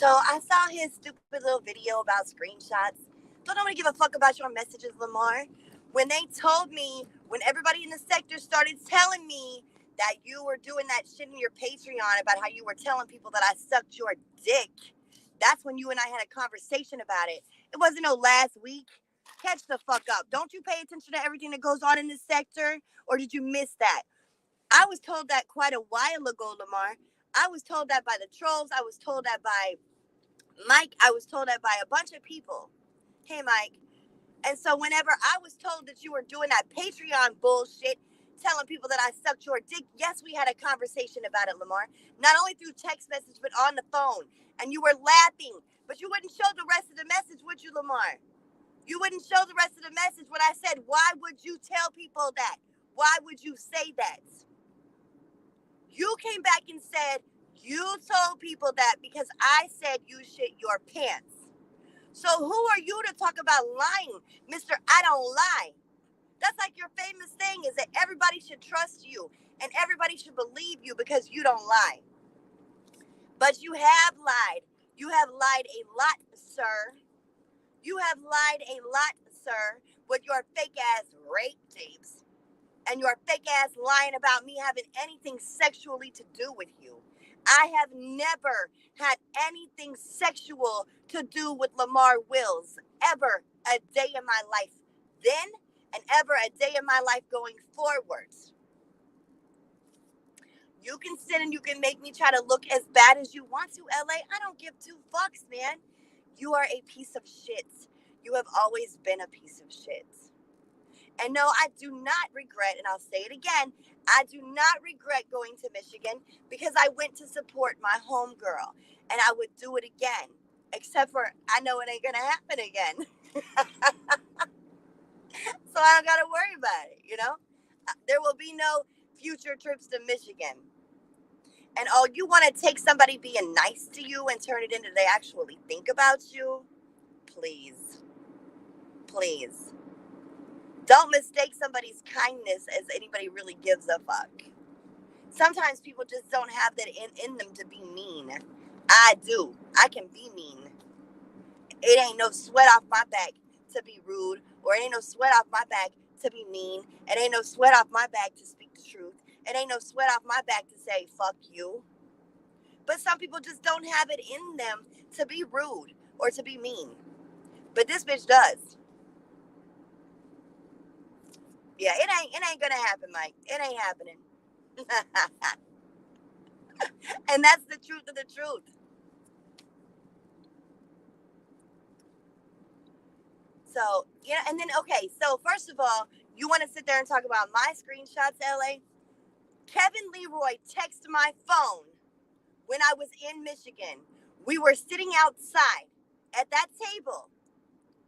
So I saw his stupid little video about screenshots. Don't nobody give a fuck about your messages, Lamar. When they told me, when everybody in the sector started telling me that you were doing that shit in your Patreon about how you were telling people that I sucked your dick, that's when you and I had a conversation about it. It wasn't no last week. Catch the fuck up. Don't you pay attention to everything that goes on in this sector? Or did you miss that? I was told that quite a while ago, Lamar. I was told that by the trolls. I was told that by Mike. I was told that by a bunch of people. Hey, Mike. And so whenever I was told that you were doing that Patreon bullshit, telling people that I sucked your dick, yes, we had a conversation about it, Lamar. Not only through text message, but on the phone. And you were laughing. But you wouldn't show the rest of the message, would you, Lamar? You wouldn't show the rest of the message when I said, why would you tell people that? Why would you say that? You came back and said, you told people that because I said you shit your pants. So who are you to talk about lying, Mr. I don't lie? That's like your famous thing is that everybody should trust you and everybody should believe you because you don't lie. But you have lied. You have lied a lot, sir. You have lied a lot, sir, with your fake ass rape tapes and your fake ass lying about me having anything sexually to do with you. I have never had anything sexual to do with Lamar Wills, ever a day in my life then, and ever a day in my life going forward. You can sit and you can make me try to look as bad as you want to, LA. I don't give two fucks, man. You are a piece of shit. You have always been a piece of shit. And no, I do not regret, and I'll say it again, I do not regret going to Michigan because I went to support my homegirl, and I would do it again, except for I know it ain't going to happen again. So I don't got to worry about it, you know? There will be no future trips to Michigan. And oh, you want to take somebody being nice to you and turn it into they actually think about you? Please. Please. Don't mistake somebody's kindness as anybody really gives a fuck. Sometimes people just don't have that in them to be mean. I do. I can be mean. It ain't no sweat off my back to be rude, or it ain't no sweat off my back to be mean. It ain't no sweat off my back to speak the truth. It ain't no sweat off my back to say, fuck you. But some people just don't have it in them to be rude or to be mean. But this bitch does. Yeah, it ain't gonna happen, Mike. It ain't happening. And that's the truth of the truth. So, you know, and then, okay, so first of all, you want to sit there and talk about my screenshots, LA? Kevin Leroy texted my phone when I was in Michigan. We were sitting outside at that table.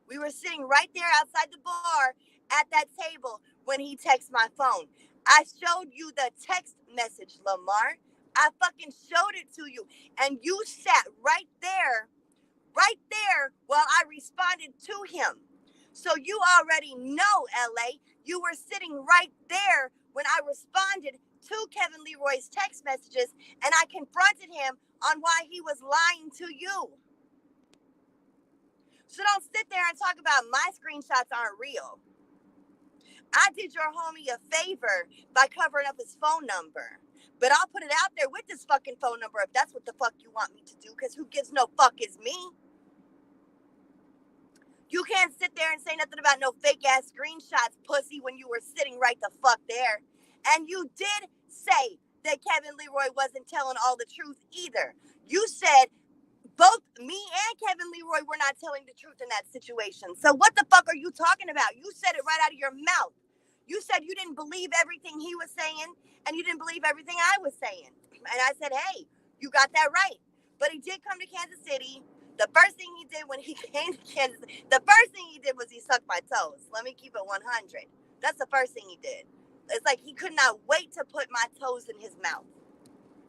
We were sitting right there outside the bar at that table when he texted my phone. I showed you the text message, Lamar. I fucking showed it to you. And you sat right there while I responded to him. So you already know, LA, you were sitting right there when I responded to Kevin Leroy's text messages and I confronted him on why he was lying to you. So don't sit there and talk about my screenshots aren't real. I did your homie a favor by covering up his phone number. But I'll put it out there with this fucking phone number if that's what the fuck you want me to do, because who gives no fuck is me. You can't sit there and say nothing about no fake ass screenshots, pussy, when you were sitting right the fuck there. And you did say that Kevin Leroy wasn't telling all the truth either. You said both me and Kevin Leroy were not telling the truth in that situation. So what the fuck are you talking about? You said it right out of your mouth. You said you didn't believe everything he was saying and you didn't believe everything I was saying. And I said, hey, you got that right. But he did come to Kansas City. The first thing he did when he came to Kansas City, the first thing he did was he sucked my toes. Let me keep it 100. That's the first thing he did. It's like he could not wait to put my toes in his mouth.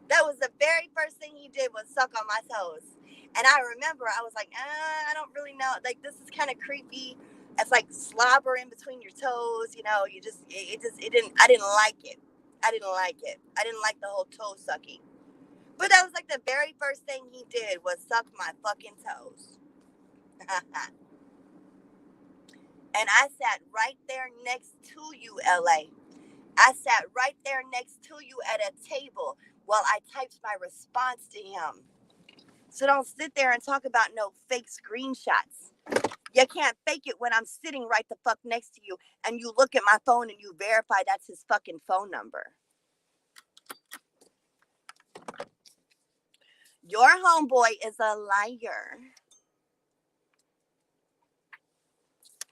That was the very first thing he did was suck on my toes. And I remember I was like, I don't really know. Like, this is kind of creepy. It's like slobber in between your toes. You know, I didn't like it. I didn't like the whole toe sucking. But that was like the very first thing he did was suck my fucking toes. And I sat right there next to you, LA. I sat right there next to you at a table while I typed my response to him. So don't sit there and talk about no fake screenshots. You can't fake it when I'm sitting right the fuck next to you and you look at my phone and you verify that's his fucking phone number. Your homeboy is a liar.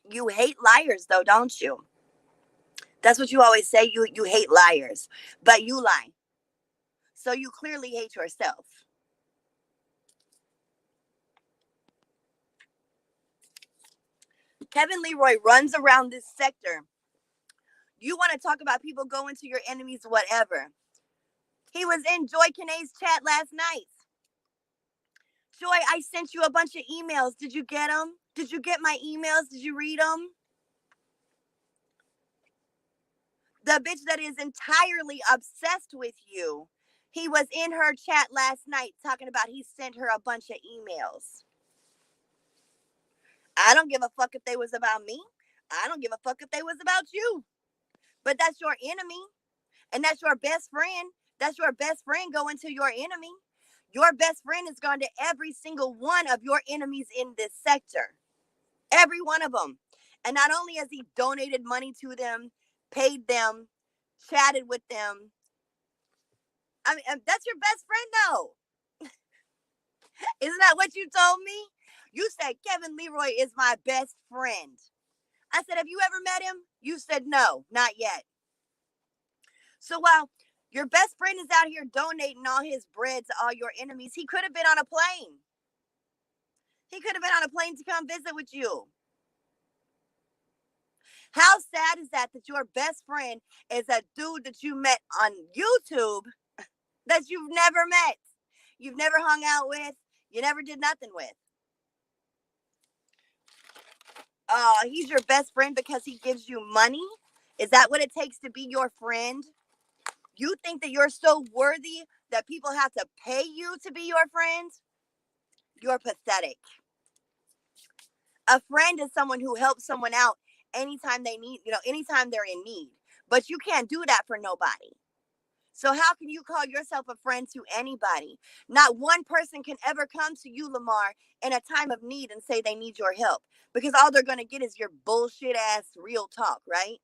You hate liars though, don't you? That's what you always say. You hate liars, but you lie. So you clearly hate yourself. Kevin Leroy runs around this sector. You want to talk about people going to your enemies, whatever. He was in Joy Kinne's chat last night. Joy, I sent you a bunch of emails. Did you get them? Did you get my emails? Did you read them? The bitch that is entirely obsessed with you. He was in her chat last night talking about he sent her a bunch of emails. I don't give a fuck if they was about me. I don't give a fuck if they was about you. But that's your enemy. And that's your best friend. That's your best friend going to your enemy. Your best friend is going to every single one of your enemies in this sector. Every one of them. And not only has he donated money to them, paid them, chatted with them. I mean, that's your best friend, though. Isn't that what you told me? You said Kevin Leroy is my best friend. I said, have you ever met him? You said no, not yet. So while your best friend is out here donating all his bread to all your enemies, he could have been on a plane. He could have been on a plane to come visit with you. How sad is that your best friend is a dude that you met on YouTube that you've never met, you've never hung out with, you never did nothing with? He's your best friend because he gives you money? Is that what it takes to be your friend? You think that you're so worthy that people have to pay you to be your friend? You're pathetic. A friend is someone who helps someone out anytime they need, anytime they're in need. But you can't do that for nobody. So how can you call yourself a friend to anybody? Not one person can ever come to you, Lamar, in a time of need and say they need your help, because all they're going to get is your bullshit ass real talk, right?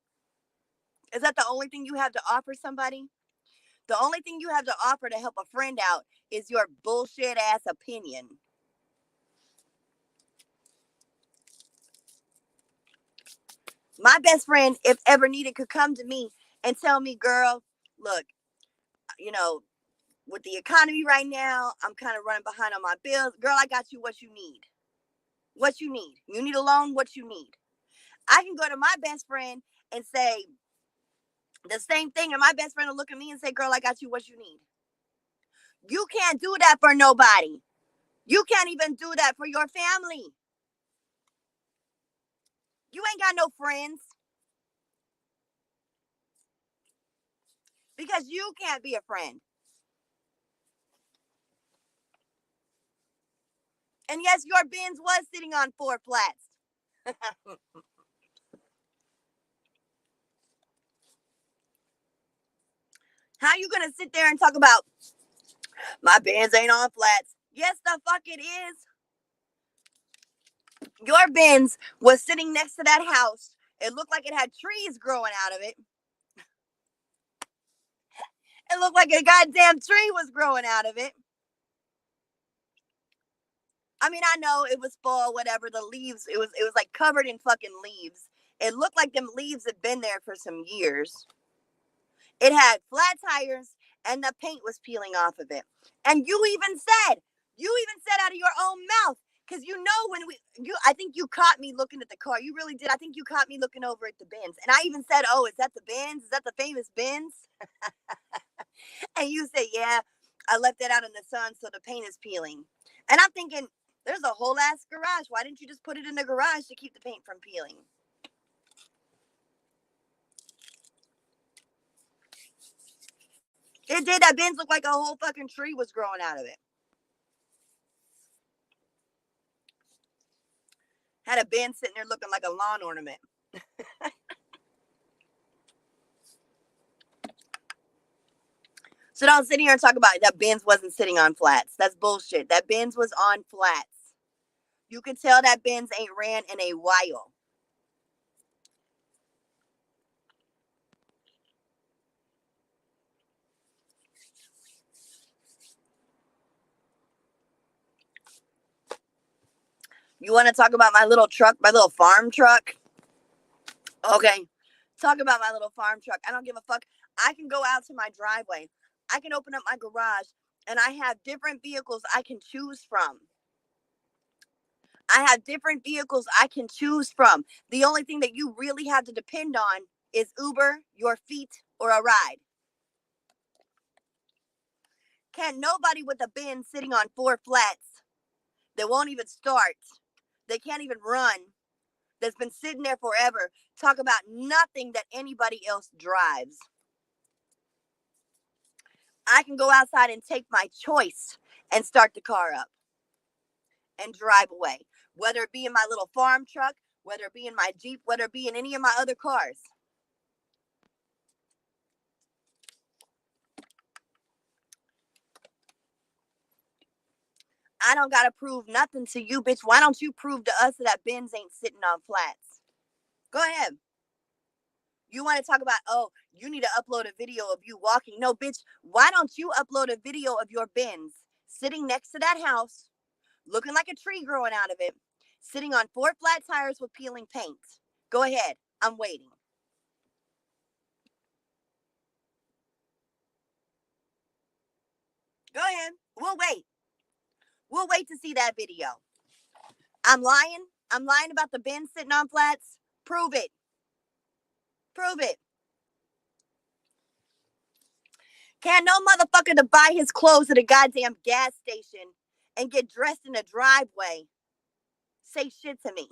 Is that the only thing you have to offer somebody? The only thing you have to offer to help a friend out is your bullshit ass opinion. My best friend, if ever needed, could come to me and tell me, girl, look, with the economy right now, I'm kind of running behind on my bills. Girl, I got you what you need. What you need. You need a loan, what you need. I can go to my best friend and say the same thing, and my best friend will look at me and say, girl, I got you what you need. You can't do that for nobody. You can't even do that for your family. You ain't got no friends. Because you can't be a friend. And yes, your Benz was sitting on 4 flats. How you gonna sit there and talk about my Benz ain't on flats? Yes, the fuck it is. Your Benz was sitting next to that house. It looked like it had trees growing out of it. It looked like a goddamn tree was growing out of it. I mean, I know it was fall, whatever. The leaves, it was like covered in fucking leaves. It looked like them leaves had been there for some years. It had flat tires and the paint was peeling off of it. And you even said out of your own mouth, because I think you caught me looking at the car. You really did. I think you caught me looking over at the Benz. And I even said, oh, is that the Benz? Is that the famous Benz? And you said, yeah, I left that out in the sun so the paint is peeling. And I'm thinking, there's a whole ass garage. Why didn't you just put it in the garage to keep the paint from peeling? It did. That Benz looked like a whole fucking tree was growing out of it. Had a Benz sitting there looking like a lawn ornament. So don't sit here and talk about that Benz wasn't sitting on flats. That's bullshit. That Benz was on flats. You can tell that Benz ain't ran in a while. You want to talk about my little truck, my little farm truck? Okay. Talk about my little farm truck. I don't give a fuck. I can go out to my driveway. I can open up my garage and I have different vehicles I can choose from. I have different vehicles I can choose from. The only thing that you really have to depend on is Uber, your feet, or a ride. Can't nobody with a Benz sitting on 4 flats that won't even start, they can't even run, that's been sitting there forever, talk about nothing that anybody else drives. I can go outside and take my choice and start the car up and drive away, whether it be in my little farm truck, whether it be in my Jeep, whether it be in any of my other cars. I don't gotta prove nothing to you, bitch. Why don't you prove to us that Benz ain't sitting on flats? Go ahead. You want to talk about, oh, you need to upload a video of you walking. No, bitch, why don't you upload a video of your Benz sitting next to that house, looking like a tree growing out of it, sitting on 4 flat tires with peeling paint? Go ahead. I'm waiting. Go ahead. We'll wait. We'll wait to see that video. I'm lying. I'm lying about the Benz sitting on flats. Prove it. Prove it. Can't no motherfucker to buy his clothes at a goddamn gas station and get dressed in a driveway say shit to me.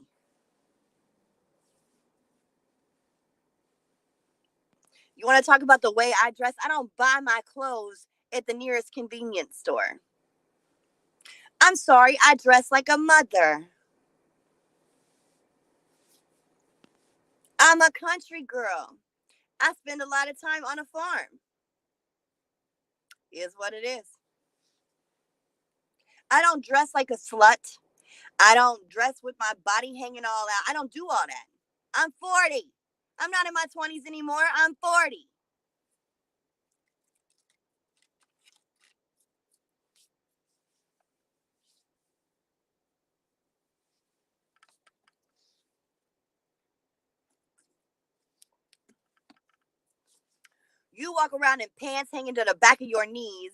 You want to talk about the way I dress? I don't buy my clothes at the nearest convenience store. I'm sorry, I dress like a mother. I'm a country girl. I spend a lot of time on a farm. Is what it is. I don't dress like a slut. I don't dress with my body hanging all out. I don't do all that. I'm 40. I'm not in my 20s anymore. I'm 40. You walk around in pants hanging to the back of your knees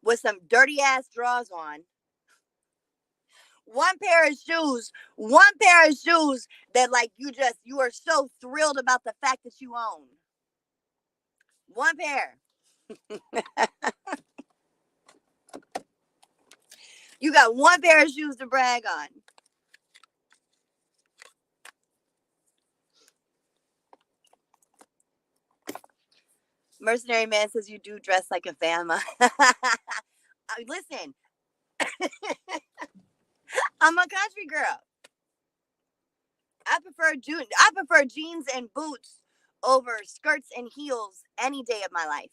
with some dirty ass drawers on. One pair of shoes that like you are so thrilled about the fact that you own. One pair. You got one pair of shoes to brag on. Mercenary Man says you do dress like a fama. Listen, I'm a country girl. I prefer jeans and boots over skirts and heels any day of my life.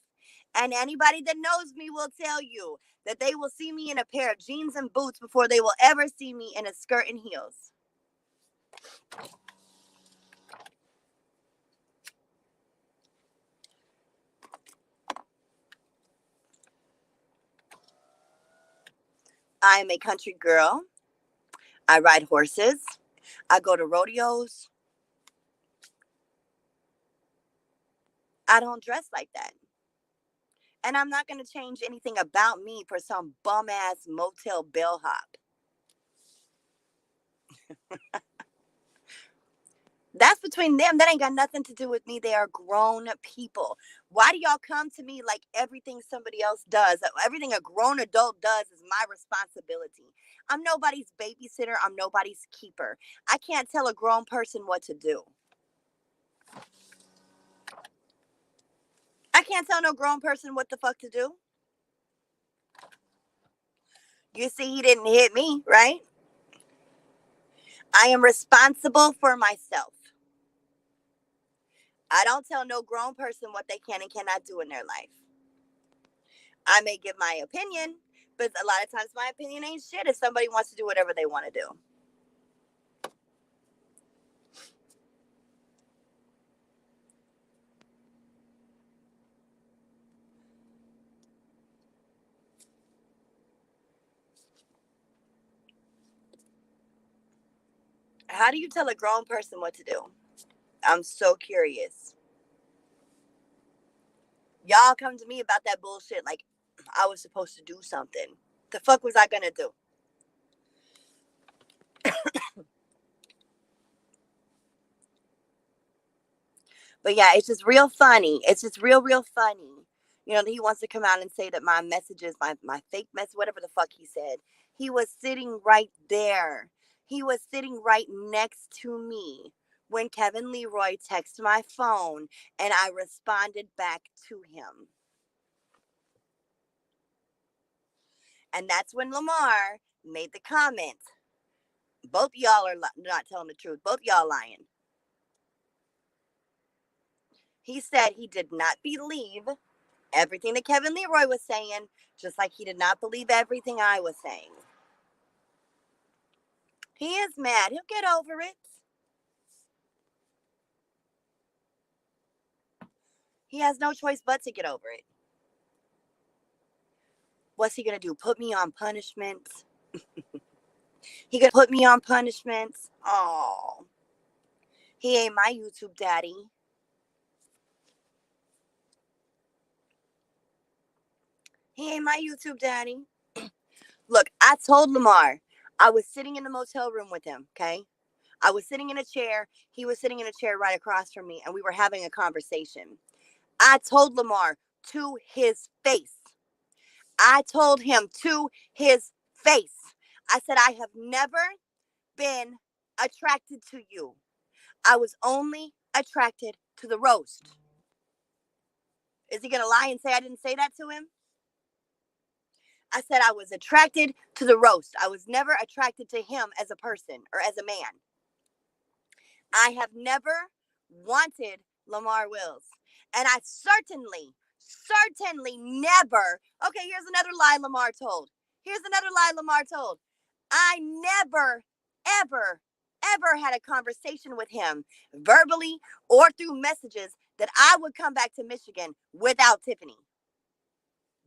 And anybody that knows me will tell you that they will see me in a pair of jeans and boots before they will ever see me in a skirt and heels. I am a country girl. I ride horses. I go to rodeos. I don't dress like that. And I'm not going to change anything about me for some bum ass motel bellhop. That's between them. That ain't got nothing to do with me. They are grown people. Why do y'all come to me like everything somebody else does? Everything a grown adult does is my responsibility. I'm nobody's babysitter. I'm nobody's keeper. I can't tell a grown person what to do. I can't tell no grown person what the fuck to do. You see, he didn't hit me, right? I am responsible for myself. I don't tell no grown person what they can and cannot do in their life. I may give my opinion, but a lot of times my opinion ain't shit if somebody wants to do whatever they want to do. How do you tell a grown person what to do? I'm so curious. Y'all come to me about that bullshit like I was supposed to do something. The fuck was I gonna do? But yeah, it's just real funny. It's just real funny. You know, he wants to come out and say that my messages, my fake message, whatever the fuck he said, he was sitting right there. He was sitting right next to me when Kevin Leroy texted my phone and I responded back to him. And that's when Lamar made the comment. Both y'all are not telling the truth. Both y'all lying. He said he did not believe everything that Kevin Leroy was saying, just like he did not believe everything I was saying. He is mad. He'll get over it. He has no choice but to get over it. What's he gonna do? Put me on punishment? He gonna put me on punishment? Oh, he ain't my YouTube daddy. He ain't my YouTube daddy. Look, I told Lamar I was sitting in the motel room with him, okay? I was sitting in a chair. He was sitting in a chair right across from me, and we were having a conversation. I told Lamar to his face. I told him to his face. I said, I have never been attracted to you. I was only attracted to the roast. Is he going to lie and say I didn't say that to him? I said I was attracted to the roast. I was never attracted to him as a person or as a man. I have never wanted Lamar Wills. And I certainly never. Okay, here's another lie Lamar told. I never, ever had a conversation with him verbally or through messages that I would come back to Michigan without Tiffany.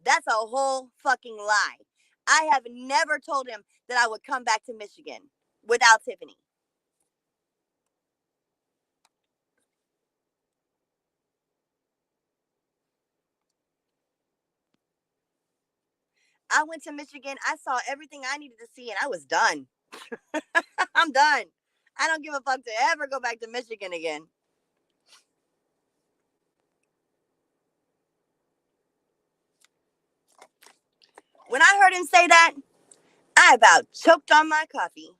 That's a whole fucking lie. I have never told him that I would come back to Michigan without Tiffany. I went to Michigan. I saw everything I needed to see and I was done. I'm done. I don't give a fuck to ever go back to Michigan again. When I heard him say that, I about choked on my coffee.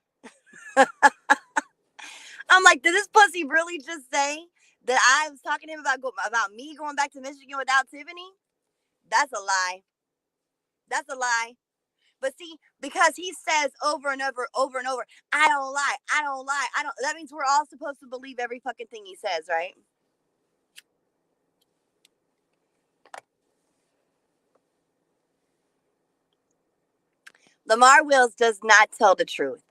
I'm like, did this pussy really just say that I was talking to him about me going back to Michigan without Tiffany? That's a lie. That's a lie. But see, because he says over and over, I don't lie. That means we're all supposed to believe every fucking thing he says, right? Lamar Wills does not tell the truth.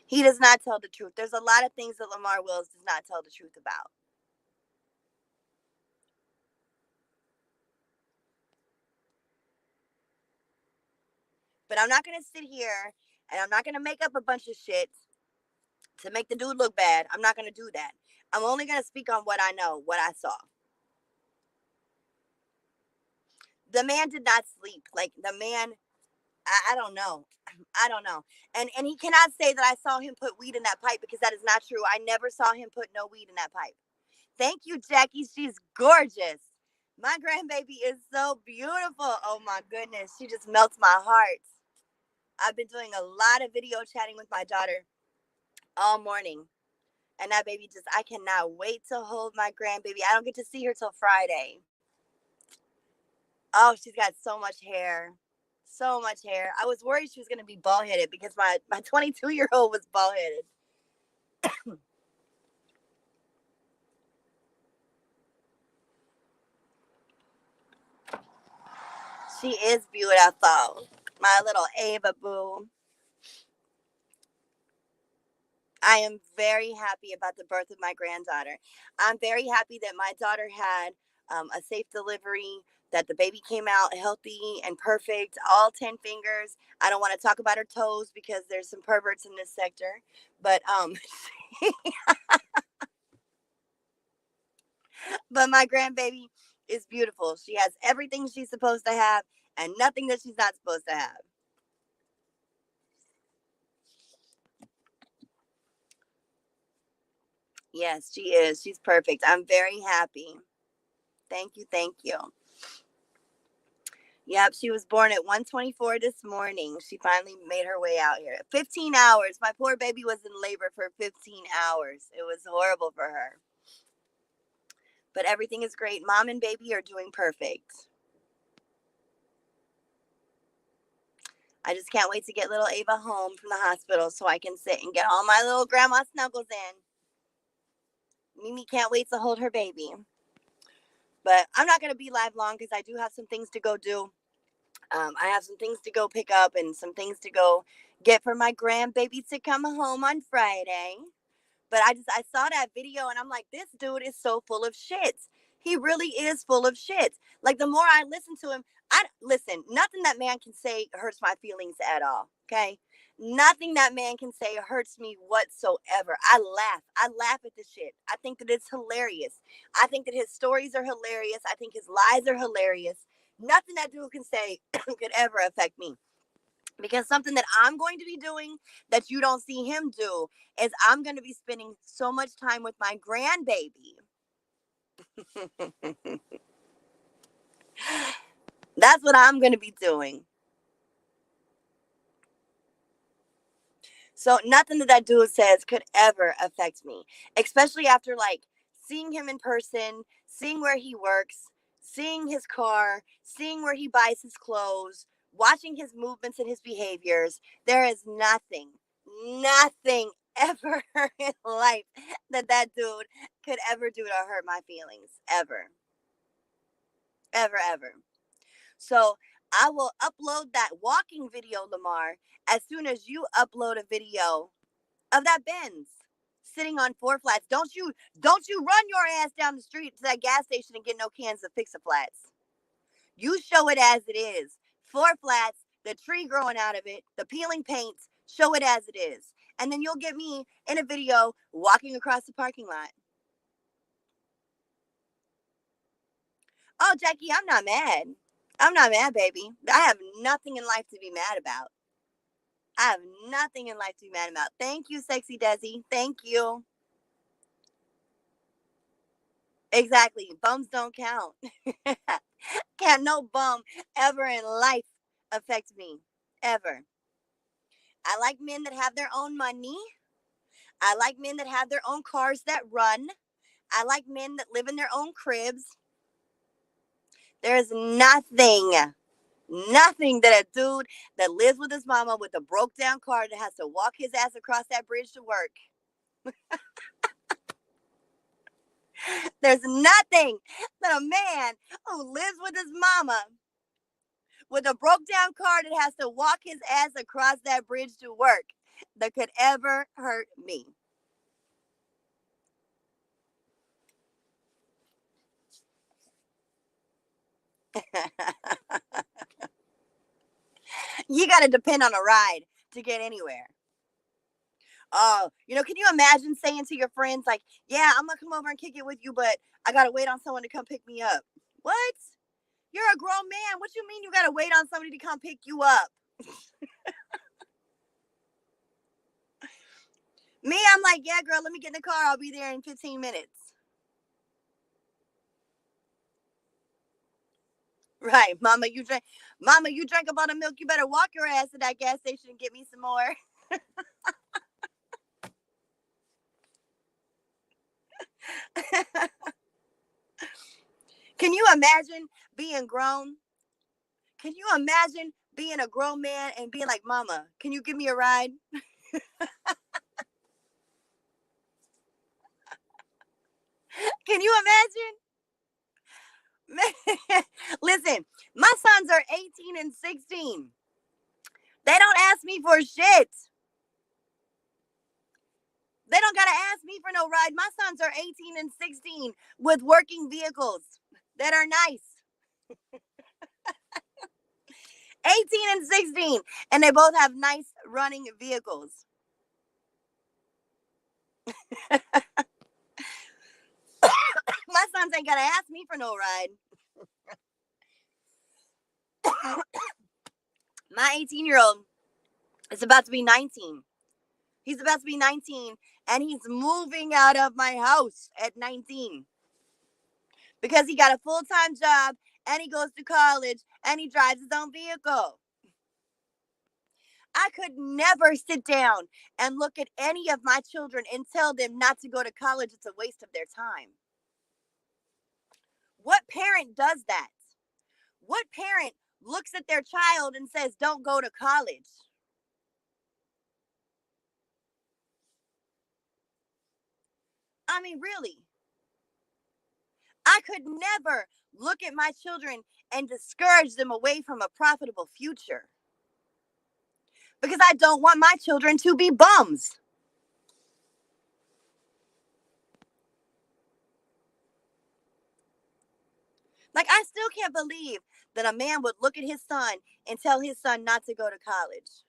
He does not tell the truth. There's a lot of things that Lamar Wills does not tell the truth about. But I'm not going to sit here and I'm not going to make up a bunch of shit to make the dude look bad. I'm not going to do that. I'm only going to speak on what I know, what I saw. The man did not sleep. Like the man, I don't know. I don't know. And he cannot say that I saw him put weed in that pipe because that is not true. I never saw him put no weed in that pipe. Thank you, Jackie. She's gorgeous. My grandbaby is so beautiful. Oh my goodness. She just melts my heart. I've been doing a lot of video chatting with my daughter all morning. And that baby I cannot wait to hold my grandbaby. I don't get to see her till Friday. Oh, she's got so much hair. So much hair. I was worried she was going to be bald headed because my 22-year-old was bald headed. She is beautiful. My little Ava boo. I am very happy about the birth of my granddaughter. I'm very happy that my daughter had a safe delivery, that the baby came out healthy and perfect, all 10 fingers. I don't want to talk about her toes because there's some perverts in this sector. But but my grandbaby is beautiful. She has everything she's supposed to have and nothing that she's not supposed to have. Yes, she is. She's perfect. I'm very happy. Thank you. Thank you. Yep, she was born at 1:24 this morning. She finally made her way out here. 15 hours. My poor baby was in labor for 15 hours. It was horrible for her. But everything is great. Mom and baby are doing perfect. I just can't wait to get little Ava home from the hospital so I can sit and get all my little grandma snuggles in. Mimi can't wait to hold her baby. But I'm not going to be live long because I do have some things to go do. I have some things to go pick up and some things to go get for my grandbaby to come home on Friday. But I saw that video and I'm like, this dude is so full of shit. He really is full of shit. Like the more I listen to him, I listen, nothing that man can say hurts my feelings at all. Okay. Nothing that man can say hurts me whatsoever. I laugh. I laugh at the shit. I think that it's hilarious. I think that his stories are hilarious. I think his lies are hilarious. Nothing that dude can say could ever affect me, because something that I'm going to be doing that you don't see him do is I'm going to be spending so much time with my grandbaby. That's what I'm going to be doing. So nothing that that dude says could ever affect me, especially after like seeing him in person, seeing where he works, seeing his car, seeing where he buys his clothes, watching his movements and his behaviors. There is nothing ever in life that that dude could ever do to hurt my feelings. Ever, ever, ever. So I will upload that walking video, Lamar, as soon as you upload a video of that Benz sitting on four flats. Don't you run your ass down the street to that gas station and get no cans of Fix-A-Flats. You show it as it is. Four flats, the tree growing out of it, the peeling paints, show it as it is. And then you'll get me in a video walking across the parking lot. Oh, Jackie, I'm not mad. I'm not mad, baby. I have nothing in life to be mad about. I have nothing in life to be mad about. Thank you, Sexy Desi. Thank you. Exactly. Bums don't count. Can't no bum ever in life affect me. Ever. I like men that have their own money. I like men that have their own cars that run. I like men that live in their own cribs. There is nothing that a dude that lives with his mama with a broke down car that has to walk his ass across that bridge to work. There's nothing that a man who lives with his mama with a broke down car that has to walk his ass across that bridge to work that could ever hurt me. You got to depend on a ride to get anywhere. Oh, can you imagine saying to your friends, like, yeah, I'm going to come over and kick it with you, but I got to wait on someone to come pick me up? What? You're a grown man. What you mean you got to wait on somebody to come pick you up? Me, I'm like, yeah, girl, let me get in the car. I'll be there in 15 minutes. Right, Mama, you drank about a milk. You better walk your ass to that gas station and get me some more. Can you imagine being grown Can you imagine being a grown man and being like, Mama, can you give me a ride? Can you imagine? Listen, my sons are 18 and 16. They don't ask me for shit. They don't gotta ask me for no ride. My sons are 18 and 16 with working vehicles that are nice. 18 and 16. And they both have nice running vehicles. My sons ain't gotta ask me for no ride. My 18-year-old is about to be 19. He's about to be 19 and he's moving out of my house at 19 because he got a full-time job and he goes to college and he drives his own vehicle. I could never sit down and look at any of my children and tell them not to go to college. It's a waste of their time. What parent does that? What parent looks at their child and says, don't go to college? I mean, really, I could never look at my children and discourage them away from a profitable future because I don't want my children to be bums. Like, I still can't believe that a man would look at his son and tell his son not to go to college.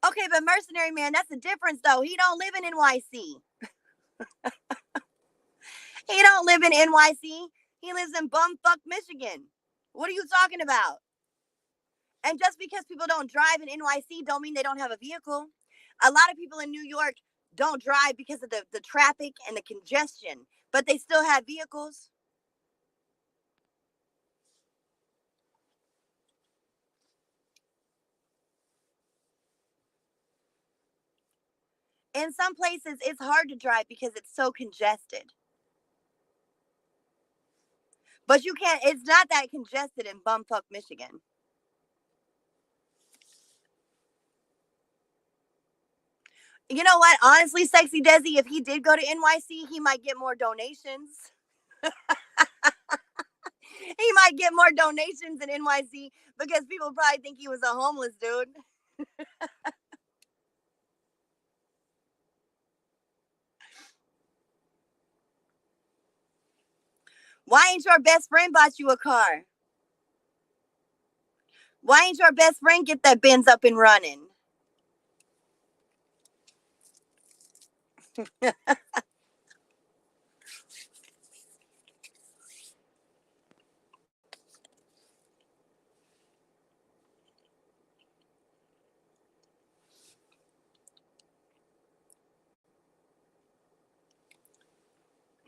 Okay, but Mercenary Man, that's the difference though. He don't live in NYC. He don't live in NYC. He lives in bumfuck Michigan. What are you talking about? And just because people don't drive in NYC don't mean they don't have a vehicle. A lot of people in New York don't drive because of the traffic and the congestion, but they still have vehicles. In some places, it's hard to drive because it's so congested. But you can't, it's not that congested in bumfuck Michigan. You know what? Honestly, Sexy Desi, if he did go to NYC, he might get more donations. He might get more donations in NYC because people probably think he was a homeless dude. Why ain't your best friend bought you a car? Why ain't your best friend get that Benz up and running?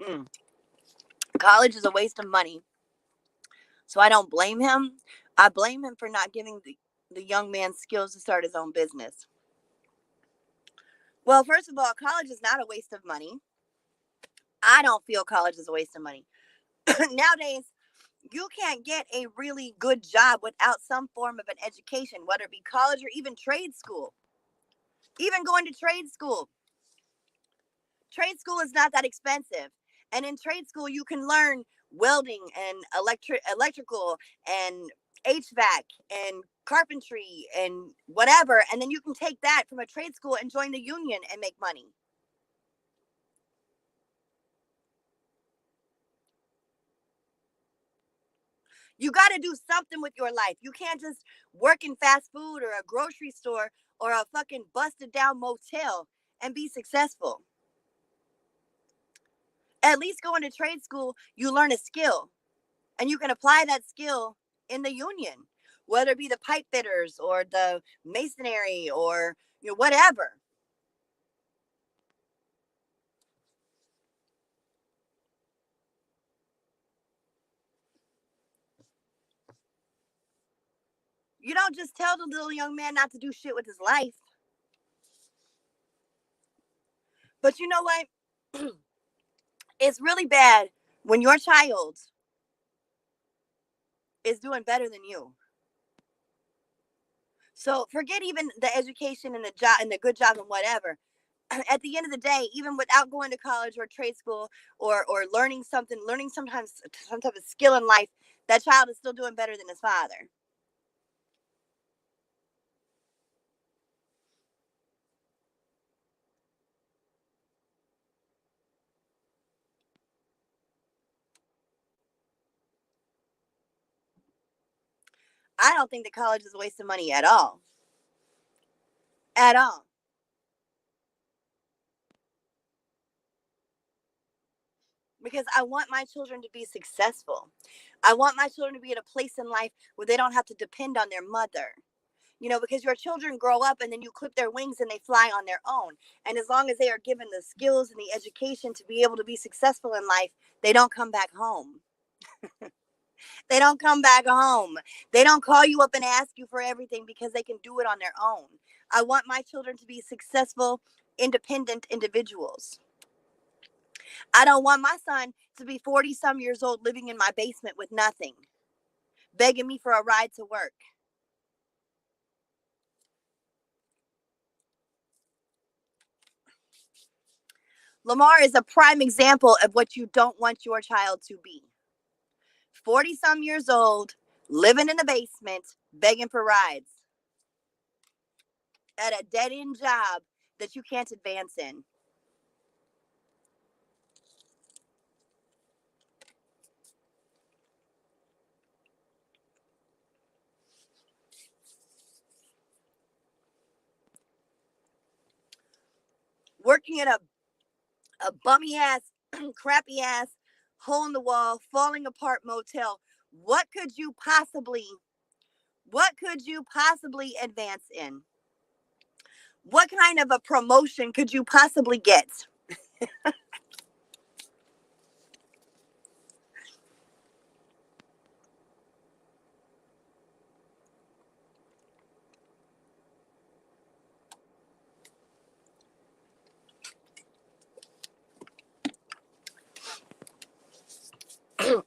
Mm. College is a waste of money. So I don't blame him. I blame him for not giving the young man skills to start his own business. Well, first of all, college is not a waste of money. I don't feel college is a waste of money. Nowadays, you can't get a really good job without some form of an education, whether it be college or even trade school. Even going to trade school. Trade school is not that expensive. And in trade school, you can learn welding and electrical and HVAC and carpentry and whatever. And then you can take that from a trade school and join the union and make money. You got to do something with your life. You can't just work in fast food or a grocery store or a fucking busted down motel and be successful. At least going to trade school, you learn a skill and you can apply that skill in the union, whether it be the pipe fitters or the masonry or whatever. You don't just tell the little young man not to do shit with his life. But you know what? It's really bad when your child is doing better than you. So forget even the education and the job and the good job and whatever. At the end of the day, even without going to college or trade school or learning something, learning sometimes some type of skill in life, that child is still doing better than his father. I don't think that college is a waste of money at all. At all. Because I want my children to be successful. I want my children to be at a place in life where they don't have to depend on their mother. Because your children grow up and then you clip their wings and they fly on their own. And as long as they are given the skills and the education to be able to be successful in life, they don't come back home. They don't come back home. They don't call you up and ask you for everything because they can do it on their own. I want my children to be successful, independent individuals. I don't want my son to be 40 some years old living in my basement with nothing, begging me for a ride to work. Lamar is a prime example of what you don't want your child to be. 40 some years old, living in a basement, begging for rides at a dead end job that you can't advance in. Working at a bummy ass, crappy ass, hole in the wall, falling apart motel. What could you possibly, what could you possibly advance in? What kind of a promotion could you possibly get?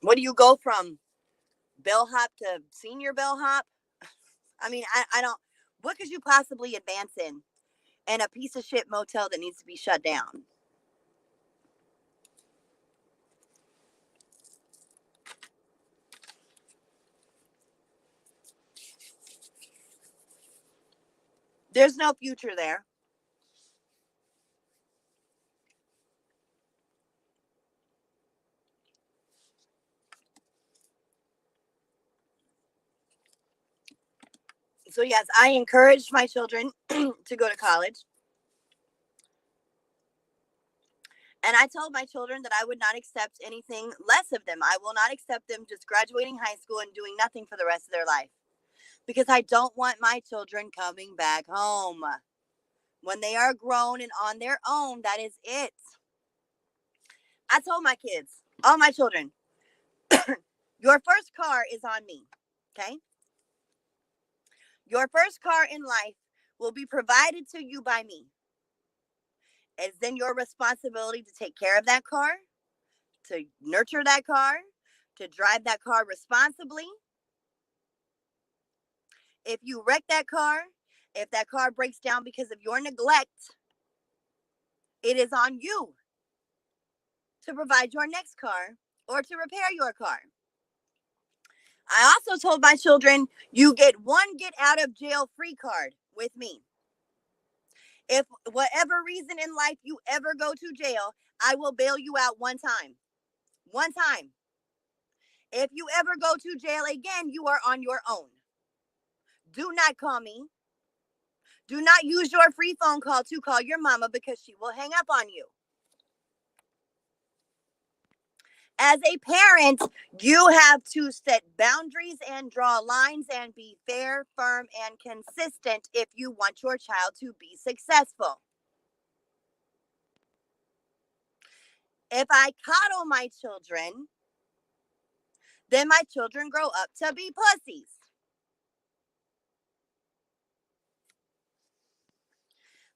What do you go from bellhop to senior bellhop? I mean, I don't. What could you possibly advance in a piece of shit motel that needs to be shut down? There's no future there. So yes, I encourage my children to go to college. And I told my children that I would not accept anything less of them. I will not accept them just graduating high school and doing nothing for the rest of their life. Because I don't want my children coming back home. When they are grown and on their own, that is it. I told my kids, all my children, your first car is on me. Okay? Your first car in life will be provided to you by me. It's then your responsibility to take care of that car, to nurture that car, to drive that car responsibly. If you wreck that car, if that car breaks down because of your neglect, it is on you to provide your next car or to repair your car. I also told my children, you get one get out of jail free card with me. If whatever reason in life you ever go to jail, I will bail you out one time. One time. If you ever go to jail again, you are on your own. Do not call me. Do not use your free phone call to call your mama because she will hang up on you. As a parent, you have to set boundaries and draw lines and be fair, firm, and consistent if you want your child to be successful. If I coddle my children, then my children grow up to be pussies.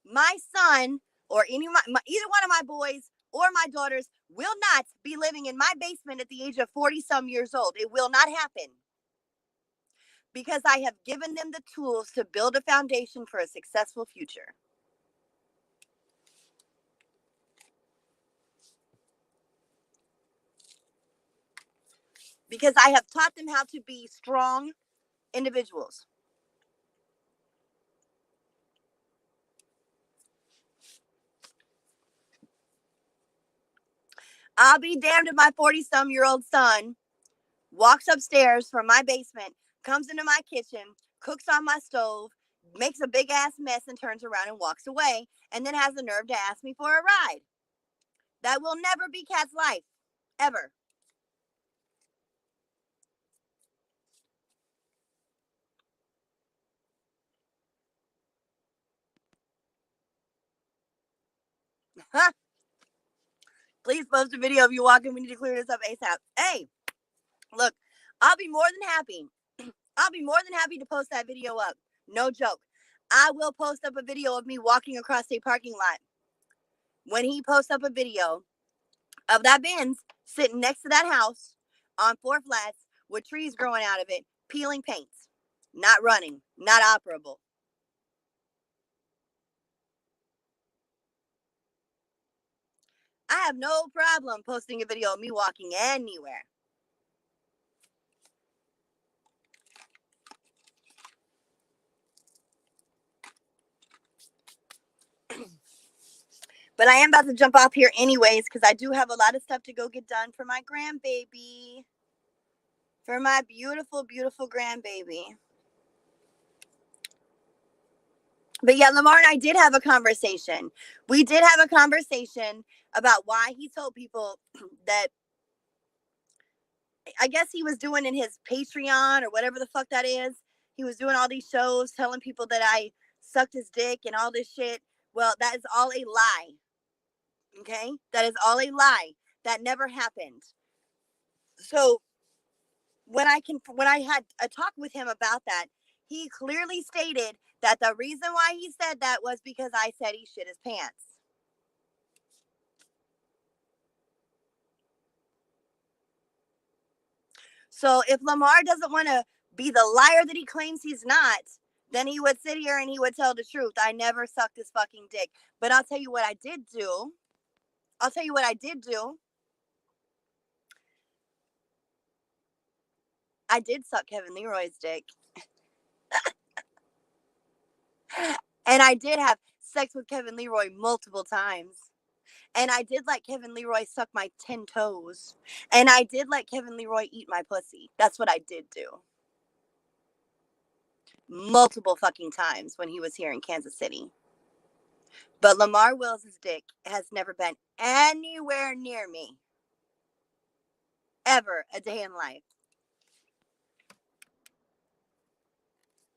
My son or either one of my boys or my daughters will not be living in my basement at the age of 40 some years old. It will not happen. because I have given them the tools to build a foundation for a successful future. Because I have taught them how to be strong individuals. I'll be damned if my 40-some-year-old son walks upstairs from my basement, comes into my kitchen, cooks on my stove, makes a big ass mess, and turns around and walks away, and then has the nerve to ask me for a ride. That will never be Cat's life, ever. Huh? Please post a video of you walking. We need to clear this up ASAP. Hey, look, I'll be more than happy. I'll be more than happy to post that video up. No joke. I will post up a video of me walking across a parking lot. When he posts up a video of that Benz sitting next to that house on 4 flats with trees growing out of it, peeling paints, not running, not operable. I have no problem posting a video of me walking anywhere. But I am about to jump off here anyways because I do have a lot of stuff to go get done for my grandbaby. For my beautiful, beautiful grandbaby. But yeah, Lamar and I did have a conversation. We did have a conversation about why he told people that, I guess he was doing in his Patreon or whatever the fuck that is. He was doing all these shows telling people that I sucked his dick and all this shit. Well, that is all a lie. Okay? That is all a lie. That never happened. So when I had a talk with him about that, he clearly stated that the reason why he said that was because I said he shit his pants. So if Lamar doesn't want to be the liar that he claims he's not, then he would sit here and he would tell the truth. I never sucked his fucking dick. But I'll tell you what I did do. I'll tell you what I did do. I did suck Kevin Leroy's dick. And I did have sex with Kevin Leroy multiple times. And I did let Kevin Leroy suck my 10 toes. And I did let Kevin Leroy eat my pussy. That's what I did do. Multiple fucking times when he was here in Kansas City. But Lamar Wills' dick has never been anywhere near me. Ever a day in life.